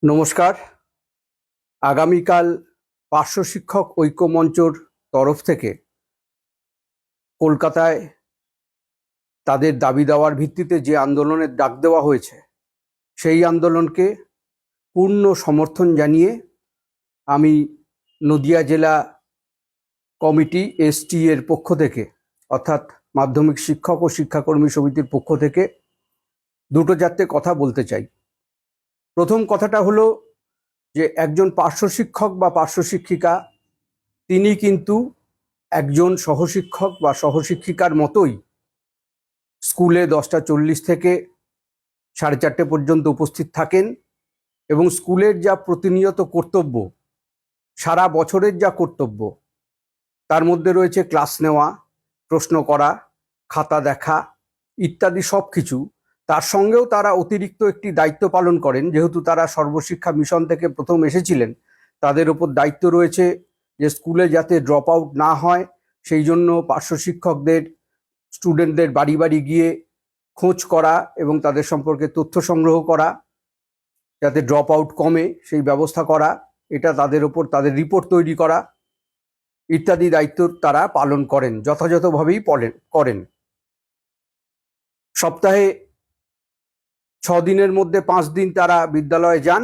নমস্কার। আগামীকাল পার্শ্ব শিক্ষক ঐক্য মঞ্চর তরফ থেকে কলকাতায় তাদের দাবি দেওয়ার ভিত্তিতে যে আন্দোলনের ডাক দেওয়া হয়েছে সেই আন্দোলনকে পূর্ণ সমর্থন জানিয়ে আমি নদিয়া জেলা কমিটি এসটি এর পক্ষ থেকে, অর্থাৎ মাধ্যমিক শিক্ষক ও শিক্ষাকর্মী সমিতির পক্ষ থেকে দুটো চারটে কথা বলতে চাই। প্রথম কথাটা হলো যে একজন পার্শ্ব শিক্ষক বা পার্শ্ব শিক্ষিকা তিনি কিন্তু একজন সহশিক্ষক বা সহশিক্ষিকার মতোই স্কুলে 10টা 40 থেকে 4:30 পর্যন্ত উপস্থিত থাকেন এবং স্কুলের যা প্রতিনিয়ত কর্তব্য, সারা বছরের যা কর্তব্য, তার মধ্যে রয়েছে ক্লাস নেওয়া, প্রশ্ন করা, খাতা দেখা ইত্যাদি সব কিছু। তার সঙ্গেও তারা অতিরিক্ত একটি দায়িত্ব পালন করেন। যেহেতু তারা সর্বশিক্ষা মিশন থেকে প্রথম এসেছিলেন, তাদের ওপর দায়িত্ব রয়েছে যে স্কুলে যাতে ড্রপ আউট না হয় সেই জন্য পার্শ্ব শিক্ষকদের স্টুডেন্টদের বাড়ি বাড়ি গিয়ে খোঁজ করা এবং তাদের সম্পর্কে তথ্য সংগ্রহ করা, যাতে ড্রপ আউট কমে সেই ব্যবস্থা করা, এটা তাদের ওপর তাদের রিপোর্ট তৈরি করা ইত্যাদি দায়িত্ব তারা পালন করেন, যথাযথভাবেই করেন। সপ্তাহে 6 দিনের মধ্যে 5 দিন তারা বিদ্যালয়ে যান।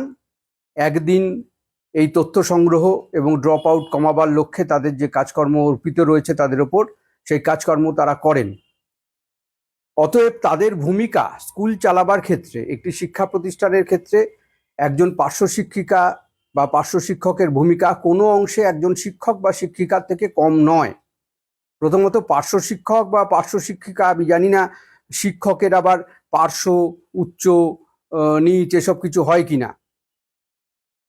একদিন এই তথ্য সংগ্রহ এবং ড্রপ আউট কমাবার লক্ষ্যে তাদের যে কাজকর্ম অর্পিত রয়েছে তাদের ওপর, সেই কাজকর্ম তারা করেন। অতএব তাদের ভূমিকা স্কুল চালাবার ক্ষেত্রে, একটি শিক্ষা প্রতিষ্ঠানের ক্ষেত্রে একজন পার্শ্ব শিক্ষিকা বা পার্শ্ব শিক্ষকের ভূমিকা কোনো অংশে একজন শিক্ষক বা শিক্ষিকার থেকে কম নয়। প্রথমত পার্শ্ব শিক্ষক বা পার্শ্ব শিক্ষিকা, আমি জানি না শিক্ষকের আবার পার্শ্ব, উচ্চ, নিচ এসব কিছু হয় কিনা।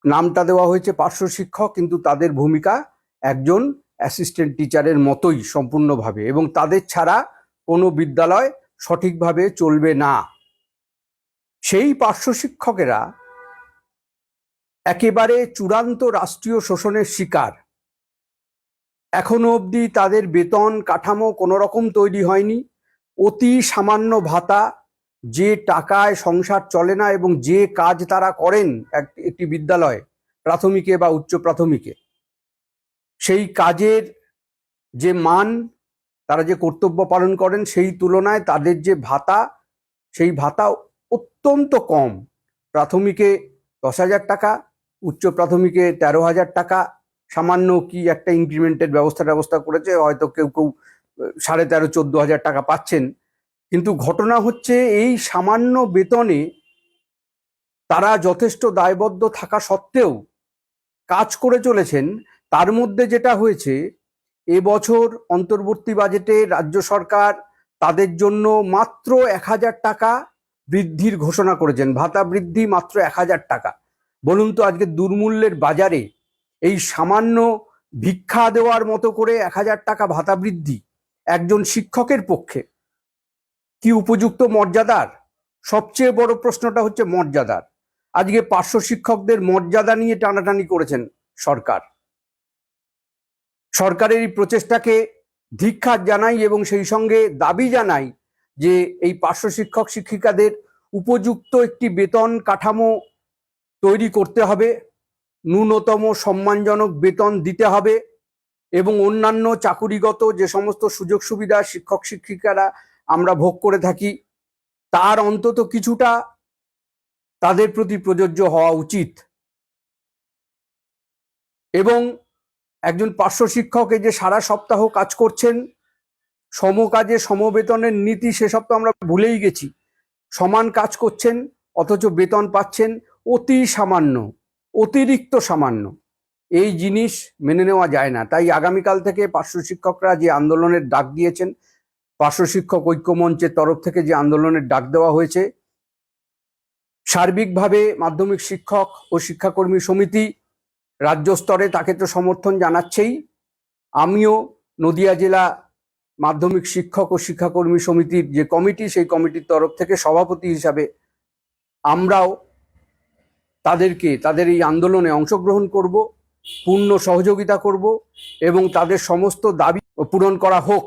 নামটা দেওয়া হয়েছে পার্শ্ব শিক্ষক, কিন্তু তাদের ভূমিকা একজন অ্যাসিস্ট্যান্ট টিচারের মতোই সম্পূর্ণভাবে, এবং তাদের ছাড়া কোনো বিদ্যালয় সঠিকভাবে চলবে না। সেই পার্শ্ব শিক্ষকেরা একেবারে চূড়ান্ত রাষ্ট্রীয় শোষণের শিকার। এখনো অবধি তাদের বেতন কাঠামো কোনো রকম তৈরি হয়নি। অতি সামান্য ভাতা, যে টাকায় সংসার চলে না, এবং যে কাজ তারা করেন একটি বিদ্যালয়ে, প্রাথমিকে বা উচ্চ প্রাথমিকে, সেই কাজের যে মান, তারা যে কর্তব্য পালন করেন সেই তুলনায় তাদের যে ভাতা, সেই ভাতা অত্যন্ত কম। প্রাথমিকে 10,000 টাকা, উচ্চ প্রাথমিকে 13,000 টাকা। সামান্য কি একটা ইনক্রিমেন্টের ব্যবস্থা করেছে, হয়তো কেউ 13,500-14,000 টাকা পাচ্ছেন। কিন্তু ঘটনা হচ্ছে এই সামান্য বেতনে তারা যথেষ্ট দায়বদ্ধ থাকা সত্ত্বেও কাজ করে চলেছেন। তার মধ্যে যেটা হয়েছে, এবছর অন্তর্বর্তী বাজেটে রাজ্য সরকার তাদের জন্য মাত্র 1,000 টাকা বৃদ্ধির ঘোষণা করেছেন, ভাতা বৃদ্ধি মাত্র 1,000 টাকা। বলুন তো, আজকে দুর্মূল্যের বাজারে এই সামান্য ভিক্ষা দেওয়ার মতো করে 1,000 টাকা ভাতা বৃদ্ধি একজন শিক্ষকের পক্ষে কি উপযুক্ত মর্যাদার? সবচেয়ে বড় প্রশ্নটা হচ্ছে মর্যাদার। আজকে পার্শ্ব শিক্ষকদের মর্যাদা নিয়ে টানাটানি করেছেন সরকার। সরকারের এই প্রচেষ্টাকে ধিক্কার জানাই এবং সেই সঙ্গে দাবি জানাই যে এই পার্শ্ব শিক্ষক শিক্ষিকাদের উপযুক্ত একটি বেতন কাঠামো তৈরি করতে হবে, ন্যূনতম সম্মানজনক বেতন দিতে হবে, এবং অন্যান্য চাকুরিগত যে সমস্ত সুযোগ সুবিধা শিক্ষক শিক্ষিকারা আমরা ভোগ করে থাকি, তার অন্তত কিছুটা তাদের প্রতি প্রযোজ্য হওয়া উচিত। এবং একজন পার্শ্ব শিক্ষক এই যে সারা সপ্তাহ কাজ করছেন, সমকাজে সমবেতনের নীতি সেসব তো আমরা ভুলেই গেছি। সমান কাজ করছেন অথচ বেতন পাচ্ছেন অতি সামান্য, অতিরিক্ত সামান্য। এই জিনিস মেনে নেওয়া যায় না। তাই আগামীকাল থেকে পার্শ্ব শিক্ষকরা যে আন্দোলনের ডাক দিয়েছেন, পার্শ্ব শিক্ষক ঐক্য মঞ্চের তরফ থেকে যে আন্দোলনের ডাক দেওয়া হয়েছে, সার্বিকভাবে মাধ্যমিক শিক্ষক ও শিক্ষাকর্মী সমিতি রাজ্য স্তরে তাকে তো সমর্থন জানাচ্ছেই। আমিও নদিয়া জেলা মাধ্যমিক শিক্ষক ও শিক্ষাকর্মী সমিতির যে কমিটি, সেই কমিটির তরফ থেকে সভাপতি হিসাবে আমরাও তাদের এই আন্দোলনে অংশগ্রহণ করব, পূর্ণ সহযোগিতা করব, এবং তাদের সমস্ত দাবি পূরণ করা হোক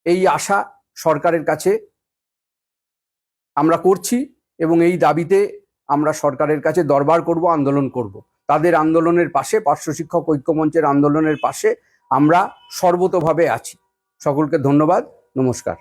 এই আশা সরকারের কাছে আমরা করছি। এবং এই দাবিতে আমরা সরকারের কাছে দরবার করব, আন্দোলন করব। তাদের আন্দোলনের পাশে, পার্শ্ব শিক্ষক ঐক্যমঞ্চের আন্দোলনের পাশে আমরা সর্বতোভাবে আছি। সকলকে ধন্যবাদ, নমস্কার।